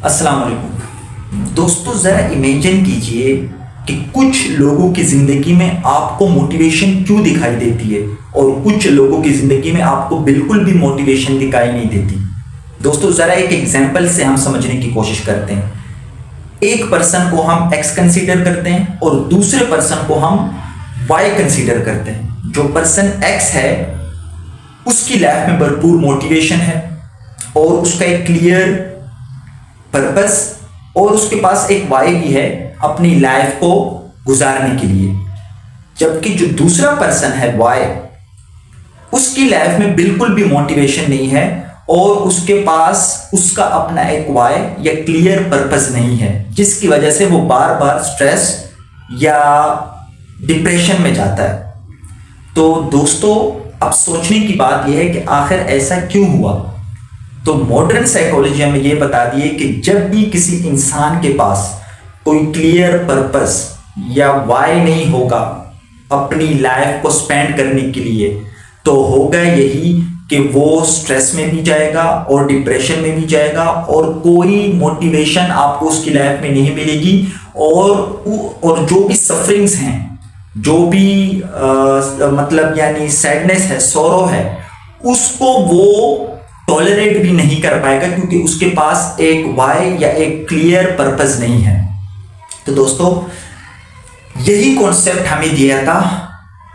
السلام علیکم دوستو، ذرا امیجن کیجئے کہ کچھ لوگوں کی زندگی میں آپ کو موٹیویشن کیوں دکھائی دیتی ہے اور کچھ لوگوں کی زندگی میں آپ کو بالکل بھی موٹیویشن دکھائی نہیں دیتی۔ دوستو ذرا ایک ایگزامپل سے ہم سمجھنے کی کوشش کرتے ہیں۔ ایک پرسن کو ہم ایکس کنسیڈر کرتے ہیں اور دوسرے پرسن کو ہم وائی کنسیڈر کرتے ہیں۔ جو پرسن ایکس ہے اس کی لائف میں بھرپور موٹیویشن ہے اور اس کا ایک کلیئر پرپس اور اس کے پاس ایک وائی بھی ہے اپنی لائف کو گزارنے کے لیے، جبکہ جو دوسرا پرسن ہے وائی، اس کی لائف میں بالکل بھی موٹیویشن نہیں ہے اور اس کے پاس اس کا اپنا ایک وائی یا کلیئر پرپس نہیں ہے، جس کی وجہ سے وہ بار بار سٹریس یا ڈپریشن میں جاتا ہے۔ تو دوستو اب سوچنے کی بات یہ ہے کہ آخر ایسا کیوں ہوا؟ تو ماڈرن سائیکالوجی ہمیں یہ بتا دیے کہ جب بھی کسی انسان کے پاس کوئی کلیئر پرپس یا وائی نہیں ہوگا اپنی لائف کو سپینڈ کرنے کے لیے، تو ہوگا یہی کہ وہ سٹریس میں بھی جائے گا اور ڈپریشن میں بھی جائے گا اور کوئی موٹیویشن آپ کو اس کی لائف میں نہیں ملے گی، اور جو بھی سفرنگز ہیں، جو بھی مطلب یعنی سیڈنس ہے، سورو ہے، اس کو وہ ٹالریٹ بھی نہیں کر پائے گا کیونکہ اس کے پاس ایک وائی یا ایک کلیئر پرپس نہیں ہے۔ تو دوستو یہی کانسیپٹ ہمیں دیا تھا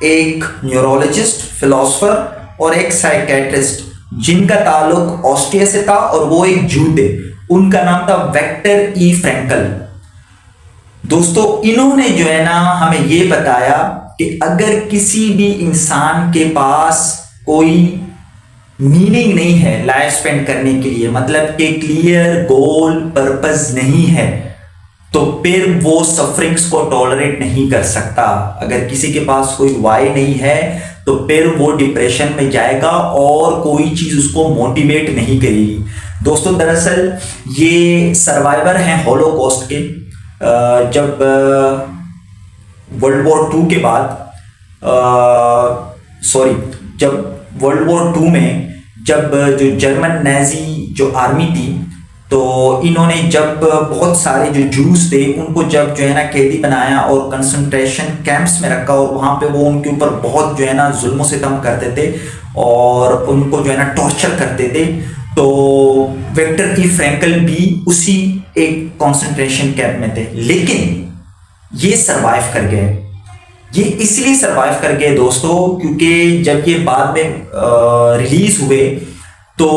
ایک نیورولوجسٹ، فلاسفر اور ایک سائیکیٹرسٹ جن کا تعلق آسٹریا سے تھا اور وہ ایک جو تھے، ان کا نام تھا ویکٹر ای فرینکل۔ دوستو انہوں نے جو ہے نا ہمیں یہ بتایا کہ اگر کسی بھی انسان کے پاس کوئی میننگ نہیں ہے لائف سپینڈ کرنے کے لیے، مطلب کہ کلیئر گول پرپس نہیں ہے، تو پھر وہ سفرنگز کو ٹالریٹ نہیں کر سکتا۔ اگر کسی کے پاس کوئی وائی نہیں ہے تو پھر وہ ڈپریشن میں جائے گا اور کوئی چیز اس کو موٹیویٹ نہیں کرے گی۔ دوستو دراصل یہ سروائیور ہیں ہولو کاسٹ کے۔ جب ورلڈ وار 2 کے بعد جب ورلڈ وار 2 میں جب جو جرمن نیزی جو آرمی تھی، تو انہوں نے جب بہت سارے جو جوز تھے ان کو جب جو ہے نا قیدی بنایا اور کنسنٹریشن کیمپس میں رکھا اور وہاں پہ وہ ان کے اوپر بہت جو ہے نا ظلم و ستم کرتے تھے اور ان کو جو ہے نا ٹارچر کرتے تھے، تو ویکٹر ای فرینکل بھی اسی ایک کنسنٹریشن کیمپ میں تھے، لیکن یہ سروائیو کر گئے۔ یہ اس لیے سروائیو کر گئے دوستو کیونکہ جب یہ بعد میں ریلیز ہوئے تو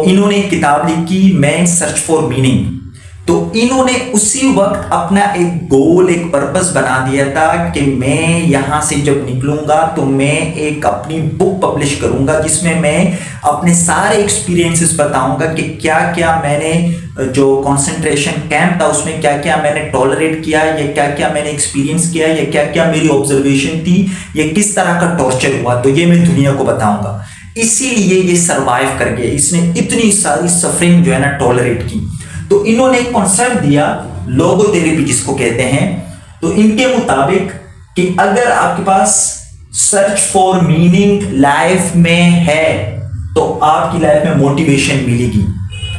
انہوں نے ایک کتاب لکھی مین سرچ فار میننگ۔ تو انہوں نے اسی وقت اپنا ایک گول، ایک پرپس بنا دیا تھا کہ میں یہاں سے جب نکلوں گا تو میں ایک اپنی بک پبلش کروں گا جس میں میں اپنے سارے ایکسپیرینسز بتاؤں گا کہ کیا کیا میں نے جو کنسنٹریشن کیمپ تھا اس میں کیا کیا میں نے ٹالریٹ کیا، یا کیا کیا میں نے ایکسپیرینس کیا، یا کیا کیا میری آبزرویشن تھی، یا کس طرح کا ٹارچر ہوا، تو یہ میں دنیا کو بتاؤں گا۔ اسی لیے یہ سروائیو کر گئے، اس نے اتنی ساری سفرنگ جو ہے نا ٹالریٹ کی۔ تو انہوں نے ایک کانسیپٹ دیا لوگو تھیراپی جس کو کہتے ہیں۔ تو ان کے مطابق کہ اگر آپ کے پاس سرچ فار میننگ لائف میں ہے تو آپ کی لائف میں موٹیویشن ملے گی،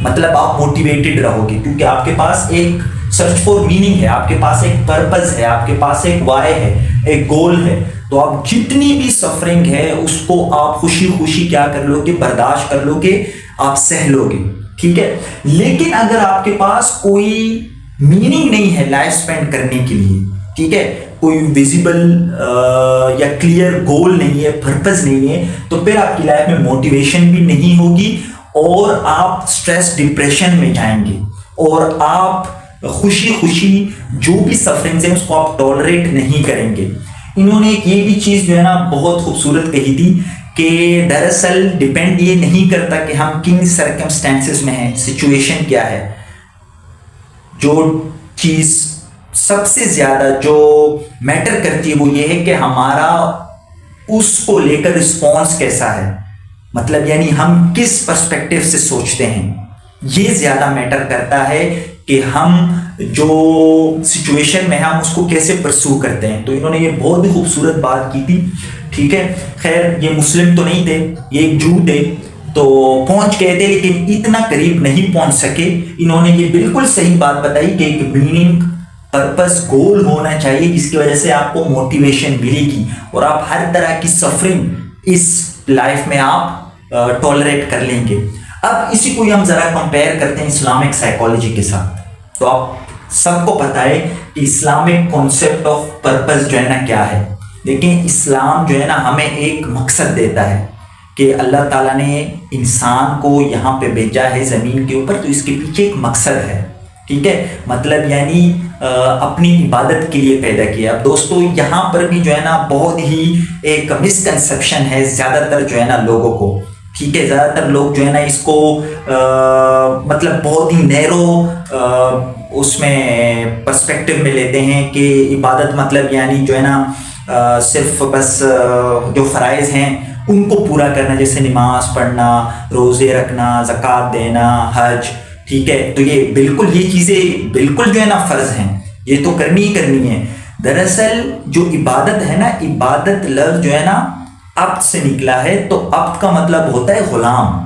مطلب آپ موٹیویٹڈ رہو گے کیونکہ آپ کے پاس ایک سرچ فار میننگ ہے، آپ کے پاس ایک پرپس ہے، آپ کے پاس ایک وائی ہے، ایک گول ہے۔ تو آپ جتنی بھی سفرنگ ہے اس کو آپ خوشی خوشی کیا کر لو گے، برداشت کر لو گے، آپ سہ لو گے، ٹھیک ہے۔ لیکن اگر آپ کے پاس کوئی میننگ نہیں ہے لائف سپینڈ کرنے کے لیے، ٹھیک ہے، کوئی ویزیبل یا کلیئر گول نہیں ہے، پرپس نہیں ہے، تو پھر آپ کی لائف میں موٹیویشن بھی نہیں ہوگی اور آپ سٹریس ڈپریشن میں جائیں گے اور آپ خوشی خوشی جو بھی سفرنگز ہیں اس کو آپ ٹالریٹ نہیں کریں گے۔ انہوں نے یہ بھی چیز جو ہے نا بہت خوبصورت کہی تھی کہ دراصل ڈیپینڈ یہ نہیں کرتا کہ ہم کن سرکمسٹانسز میں ہیں، سچویشن کیا ہے، جو چیز سب سے زیادہ جو میٹر کرتی ہے وہ یہ ہے کہ ہمارا اس کو لے کر رسپانس کیسا ہے، مطلب یعنی ہم کس پرسپیکٹیو سے سوچتے ہیں، یہ زیادہ میٹر کرتا ہے کہ ہم جو سچویشن میں ہم اس کو کیسے پرسو کرتے ہیں۔ تو انہوں نے یہ بہت ہی خوبصورت بات کی تھی، ٹھیک ہے۔ خیر یہ مسلم تو نہیں تھے، یہ ایک جو تھے، تو پہنچ گئے تھے لیکن اتنا قریب نہیں پہنچ سکے. انہوں نے یہ بالکل صحیح بات بتائی کہ ایک میننگ پرپس گول ہونا چاہیے جس کی وجہ سے آپ کو موٹیویشن ملے گی اور آپ ہر طرح کی سفرنگ اس لائف میں آپ ٹالریٹ کر لیں گے. اب اسی کو ہم ذرا کمپیئر کرتے ہیں اسلامک سائیکالوجی کے ساتھ. تو آپ سب کو پتہ ہے کہ اسلامک کانسیپٹ آف پرپس جو ہے نا کیا ہے. لیکن اسلام جو ہے نا ہمیں ایک مقصد دیتا ہے کہ اللہ تعالیٰ نے انسان کو یہاں پہ بھیجا ہے زمین کے اوپر, تو اس کے پیچھے ایک مقصد ہے. ٹھیک ہے, مطلب یعنی اپنی عبادت کے لیے پیدا کیا. اب دوستو یہاں پر بھی جو ہے نا بہت ہی ایک مسکنسیپشن ہے زیادہ تر جو ہے نا لوگوں کو. ٹھیک ہے, زیادہ تر لوگ جو ہے نا اس کو مطلب بہت ہی نیرو اس میں پرسپیکٹو میں لیتے ہیں کہ عبادت مطلب یعنی جو ہے نا صرف بس جو فرائض ہیں ان کو پورا کرنا, جیسے نماز پڑھنا, روزے رکھنا, زکوٰۃ دینا, حج. ٹھیک ہے, تو یہ بالکل یہ چیزیں بالکل جو ہے نا فرض ہیں, یہ تو کرنی ہی کرنی ہے. دراصل جو عبادت ہے نا, عبادت لفظ جو ہے نا عبد سے نکلا ہے, تو عبد کا مطلب ہوتا ہے غلام.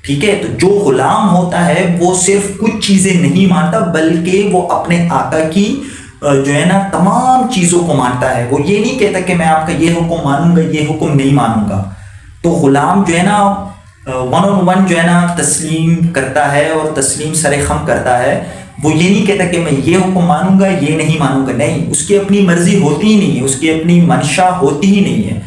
ٹھیک ہے, تو جو غلام ہوتا ہے وہ صرف کچھ چیزیں نہیں مانتا بلکہ وہ اپنے آقا کی جو ہے نا تمام چیزوں کو مانتا ہے. وہ یہ نہیں کہتا کہ میں آپ کا یہ حکم مانوں گا, یہ حکم نہیں مانوں گا. تو غلام جو ہے نا ون آن ون جو ہے نا تسلیم کرتا ہے اور تسلیم سر خم کرتا ہے. وہ یہ نہیں کہتا کہ میں یہ حکم مانوں گا, یہ نہیں مانوں گا. نہیں, اس کی اپنی مرضی ہوتی ہی نہیں ہے, اس کی اپنی منشا ہوتی ہی نہیں ہے.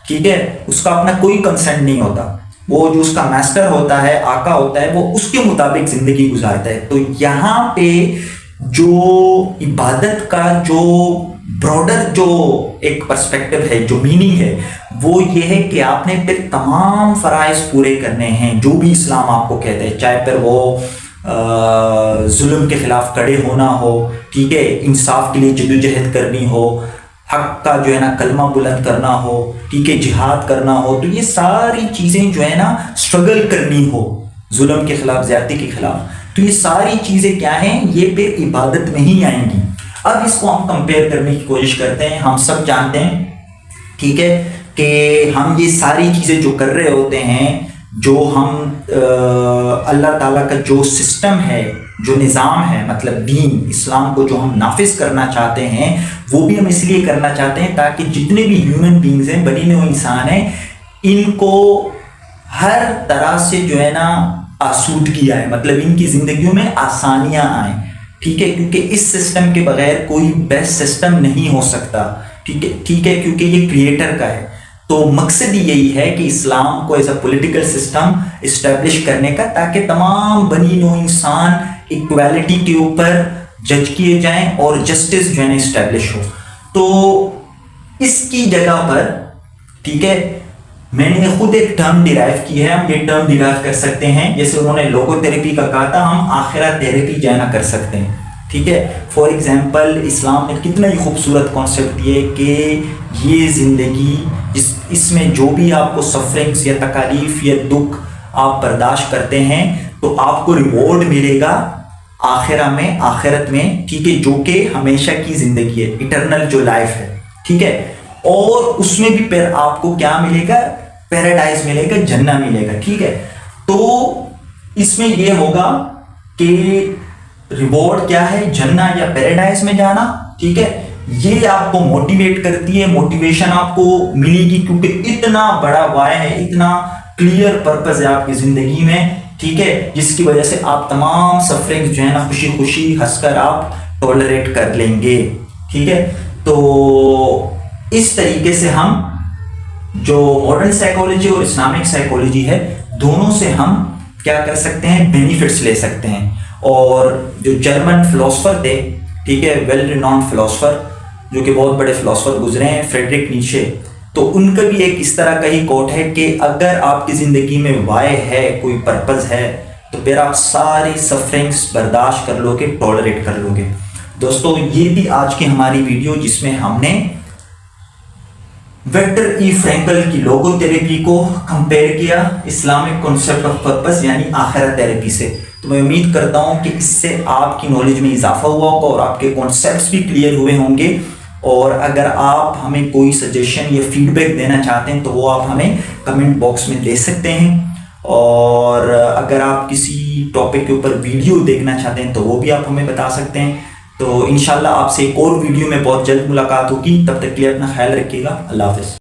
ٹھیک ہے, اس کا اپنا کوئی کنسنٹ نہیں ہوتا. وہ جو اس کا ماسٹر ہوتا ہے, آقا ہوتا ہے, وہ اس کے مطابق زندگی گزارتا ہے. تو یہاں پہ جو عبادت کا جو براڈر جو ایک پرسپیکٹو ہے, جو میننگ ہے, وہ یہ ہے کہ آپ نے پھر تمام فرائض پورے کرنے ہیں جو بھی اسلام آپ کو کہتا ہے, چاہے پھر وہ ظلم کے خلاف کھڑے ہونا ہو, ٹھیک ہے, انصاف کے لیے جدوجہد کرنی ہو, حق کا جو ہے نا کلمہ بلند کرنا ہو, ٹھیک ہے, جہاد کرنا ہو. تو یہ ساری چیزیں جو ہے نا اسٹرگل کرنی ہو ظلم کے خلاف, زیادتی کے خلاف, تو یہ ساری چیزیں کیا ہیں, یہ پھر عبادت میں ہی آئیں گی. اب اس کو ہم کمپیئر کرنے کی کوشش کرتے ہیں. ہم سب جانتے ہیں, ٹھیک ہے, کہ ہم یہ ساری چیزیں جو کر رہے ہوتے ہیں, جو ہم اللہ تعالیٰ کا جو سسٹم ہے, جو نظام ہے, مطلب دین اسلام کو جو ہم نافذ کرنا چاہتے ہیں, وہ بھی ہم اس لیے کرنا چاہتے ہیں تاکہ جتنے بھی ہیومن بینگز ہیں, بنی نوع انسان ہیں, ان کو ہر طرح سے جو ہے نا آسودگی آئے, مطلب ان کی زندگیوں میں آسانیاں آئیں. ٹھیک ہے, کیونکہ اس سسٹم کے بغیر کوئی بیسٹ سسٹم نہیں ہو سکتا. ٹھیک ہے, کیونکہ یہ کریٹر کا ہے. تو مقصد یہی ہے کہ اسلام کو as a political system establish کرنے کا, تاکہ تمام بنی نوع انسان ایکویلٹی کے اوپر جج کیے جائیں اور جسٹس جو ہے نا اسٹیبلش ہو. تو اس کی جگہ پر, ٹھیک ہے, میں نے خود ایک ٹرم ڈیرائیو کی ہے. ہم یہ ٹرم ڈیرائیو کر سکتے ہیں, جیسے انہوں نے لوگو تھراپی کا کہا تھا, ہم آخرہ تھراپی جو ہے نا کر سکتے ہیں. ٹھیک ہے, فار ایگزامپل اسلام نے کتنا ہی خوبصورت کانسیپٹ دیے کہ یہ زندگی اس میں جو بھی آپ کو سفرنگس یا تکالیف یا دکھ آپ برداشت کرتے ہیں, تو آپ کو ریوارڈ ملے گا آخرت میں. ٹھیک ہے, جو کہ ہمیشہ کی زندگی ہے, اٹرنل جو لائف ہے. ٹھیک ہے, اور اس میں بھی پھر آپ کو کیا ملے گا, پیراڈائز ملے گا, جنت ملے گا. ٹھیک ہے, تو اس میں یہ ہوگا کہ ریوارڈ کیا ہے, جنت یا پیراڈائز میں جانا. ٹھیک ہے, یہ آپ کو موٹیویٹ کرتی ہے, موٹیویشن آپ کو ملے گی کیونکہ اتنا بڑا وائے ہے, اتنا کلیئر پرپز ہے آپ کی زندگی میں. ٹھیک ہے, جس کی وجہ سے آپ تمام سفرنگ جو ہے نا خوشی خوشی ہنس کر آپ ٹالریٹ کر لیں گے. ٹھیک ہے, تو اس طریقے سے ہم جو ماڈرن سائیکالوجی اور اسلامک سائیکالوجی ہے, دونوں سے ہم کیا کر سکتے ہیں, بینیفٹس لے سکتے ہیں. اور جو جرمن فلاسفر تھے, ٹھیک ہے, ویل رینون فلاسفر, جو کہ بہت بڑے فلاسفر گزرے ہیں, فریڈرک نیچے, تو ان کا بھی ایک اس طرح کا ہی کوٹ ہے کہ اگر آپ کی زندگی میں وائے ہے, کوئی پرپز ہے, تو پھر آپ ساری سفرنگس برداشت کر لو گے, ٹالریٹ کر لو گے. دوستو یہ تھی آج کی ہماری ویڈیو, جس میں ہم نے ویکٹر ای فرینکل کی لوگو تھراپی کو کمپیئر کیا اسلامک کانسیپٹ آف پرپس یعنی آخرت تھراپی سے. تو میں امید کرتا ہوں کہ اس سے آپ کی نالج میں اضافہ ہوا ہوگا اور آپ کے کانسیپٹس بھی کلیئر ہوئے ہوں گے. اور اگر آپ ہمیں کوئی سجیشن یا فیڈ بیک دینا چاہتے ہیں تو وہ آپ ہمیں کمنٹ باکس میں دے سکتے ہیں. اور اگر آپ کسی ٹاپک کے اوپر ویڈیو دیکھنا چاہتے ہیں تو وہ بھی آپ ہمیں بتا سکتے ہیں. تو انشاءاللہ آپ سے ایک اور ویڈیو میں بہت جلد ملاقات ہوگی. تب تک کے لیے اپنا خیال رکھیے گا. اللہ حافظ.